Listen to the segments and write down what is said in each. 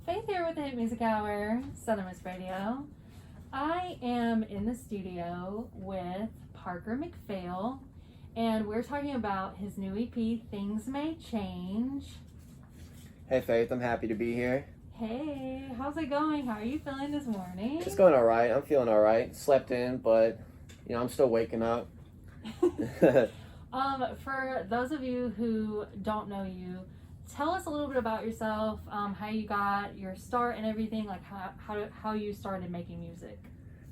Faith here with the Hit Music Hour, Southern Miss Radio. I am in the studio with Parker McPhail, and we're talking about his new EP, Things May Change. Hey Faith, I'm happy to be here. Hey, how's it going? How are you feeling this morning? It's going alright. I'm feeling alright. Slept in, but I'm still waking up. For those of you who don't know you, tell us a little bit about yourself, how you got your start and everything, like how you started making music.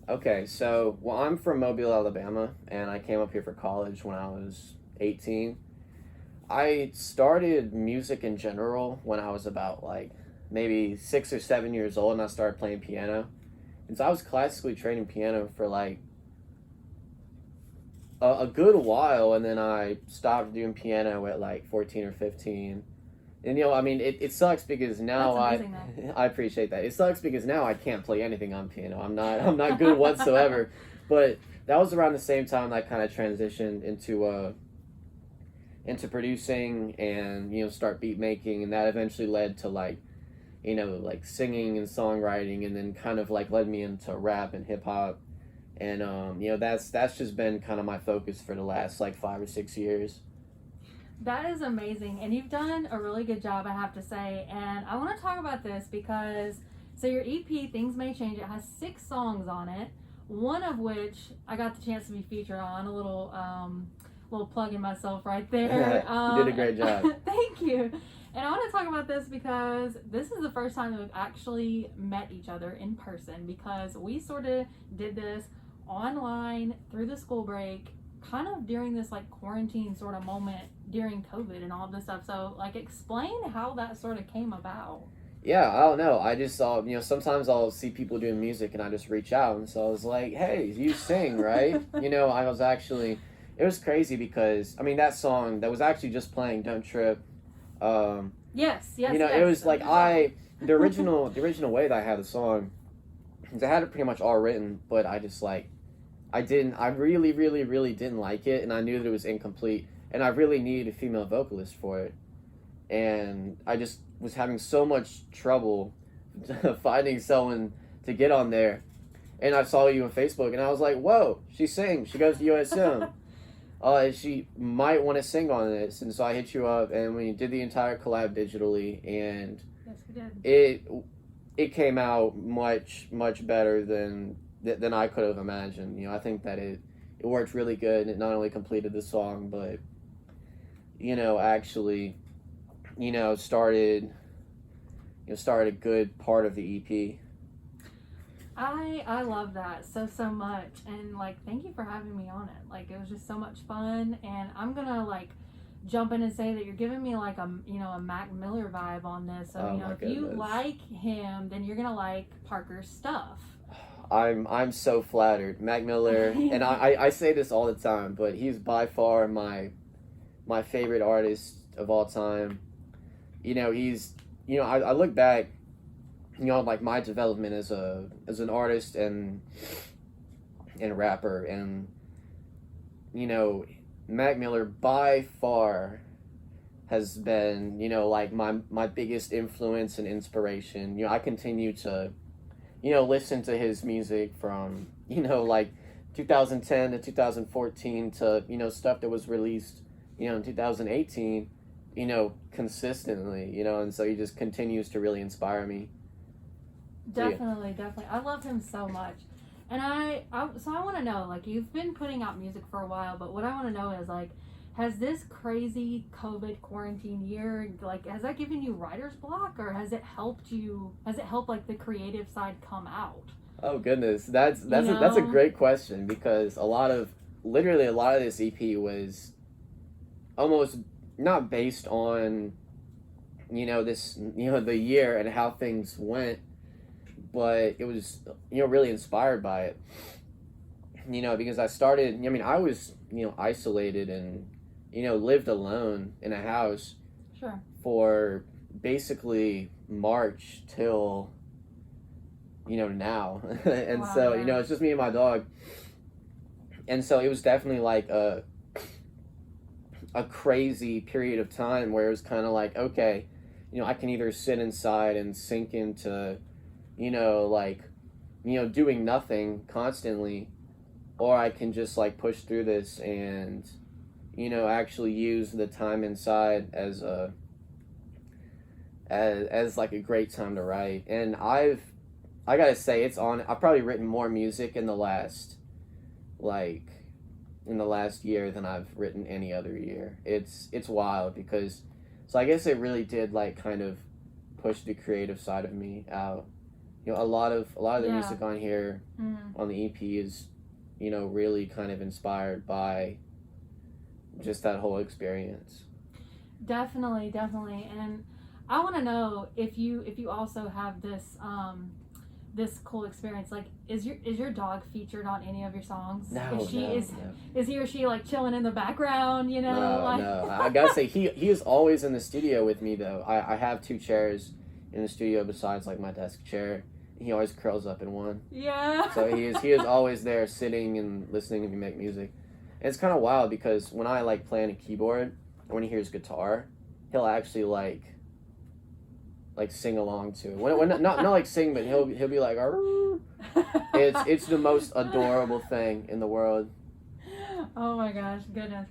Okay, so, I'm from Mobile, Alabama, and I came up here for college when I was 18. I started music in general when I was about, maybe 6 or 7 years old, and I started playing piano. And so I was classically trained in piano for, a good while, and then I stopped doing piano at, 14 or 15. And it sucks because now I appreciate that. It sucks because now I can't play anything on piano. I'm not good whatsoever. But that was around the same time I kind of transitioned into producing and start beat making, and that eventually led to singing and songwriting, and then kind of led me into rap and hip hop. And that's just been kind of my focus for the last 5 or 6 years. That is amazing, and you've done a really good job, I have to say. And I want to talk about this because, so your EP, Things May Change, it has 6 songs on it, one of which I got the chance to be featured on. A little plugging myself right there. You did a great job. Thank you. And I want to talk about this because this is the first time that we've actually met each other in person, because we sort of did this online through the school break, kind of during this quarantine sort of moment during COVID and all this stuff. So explain how that sort of came about. Yeah, I don't know. I just saw, sometimes I'll see people doing music and I just reach out. And so I was like, hey, you sing, right? It was crazy because, that song that was actually just playing Don't Trip. Yes. It was the original way that I had the song, because I had it pretty much all written, but I really, really, really didn't like it, and I knew that it was incomplete, and I really needed a female vocalist for it, and I just was having so much trouble finding someone to get on there, and I saw you on Facebook, and I was like, whoa, she sings, she goes to USM, she might want to sing on this, and so I hit you up, and we did the entire collab digitally, and yes, we did. It came out much, much better than I could have imagined. I think that it worked really good, and it not only completed the song, but actually started a good part of the EP. I love that so much, and thank you for having me on it. It was just so much fun, and I'm gonna jump in and say that you're giving me a Mac Miller vibe on this. So if you like him, then you're gonna like Parker's stuff. I'm so flattered. Mac Miller, and I say this all the time, but he's by far my favorite artist of all time. I look back, my development as an artist and rapper, and Mac Miller by far has been my biggest influence and inspiration. I continue to listen to his music from 2010 to 2014 to stuff that was released in 2018 consistently, and so he just continues to really inspire me. Definitely. I love him so much. And I want to know, you've been putting out music for a while, but what I want to know is, has this crazy COVID quarantine year, has that given you writer's block, or has it helped the creative side come out? Oh goodness, that's a great question, because a lot of this EP was almost not based on the year and how things went, but it was really inspired by it, because I started, I was isolated and lived alone in a house. Sure. For basically March till now. And wow, so yeah. it's just me and my dog, and so it was definitely a crazy period of time where it was kind of okay, I can either sit inside and sink into, like, doing nothing constantly, or I can just like push through this and, actually use the time inside as like a great time to write. And I gotta say, I've probably written more music in the last year than I've written any other year. It's wild because, so I guess it really did like kind of push the creative side of me out. A lot of the music on here, on the EP is, really kind of inspired by just that whole experience. Definitely, and I want to know if you also have this this cool experience. Like, is your dog featured on any of your songs? No, is he or she like chilling in the background? No. I gotta say, he is always in the studio with me though. I have 2 chairs in the studio besides like my desk chair. He always curls up in one. Yeah. So he is always there sitting and listening to me make music. And it's kind of wild because when I like play on a keyboard or when he hears guitar, he'll actually like sing along to it. When not like sing, but he'll be like, "Arr." It's the most adorable thing in the world. Oh my gosh, goodness.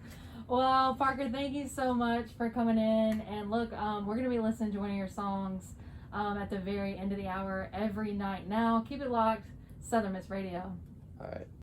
Well, Parker, thank you so much for coming in. And look, we're gonna be listening to one of your songs at the very end of the hour every night. Now, keep it locked. Southern Miss Radio. All right.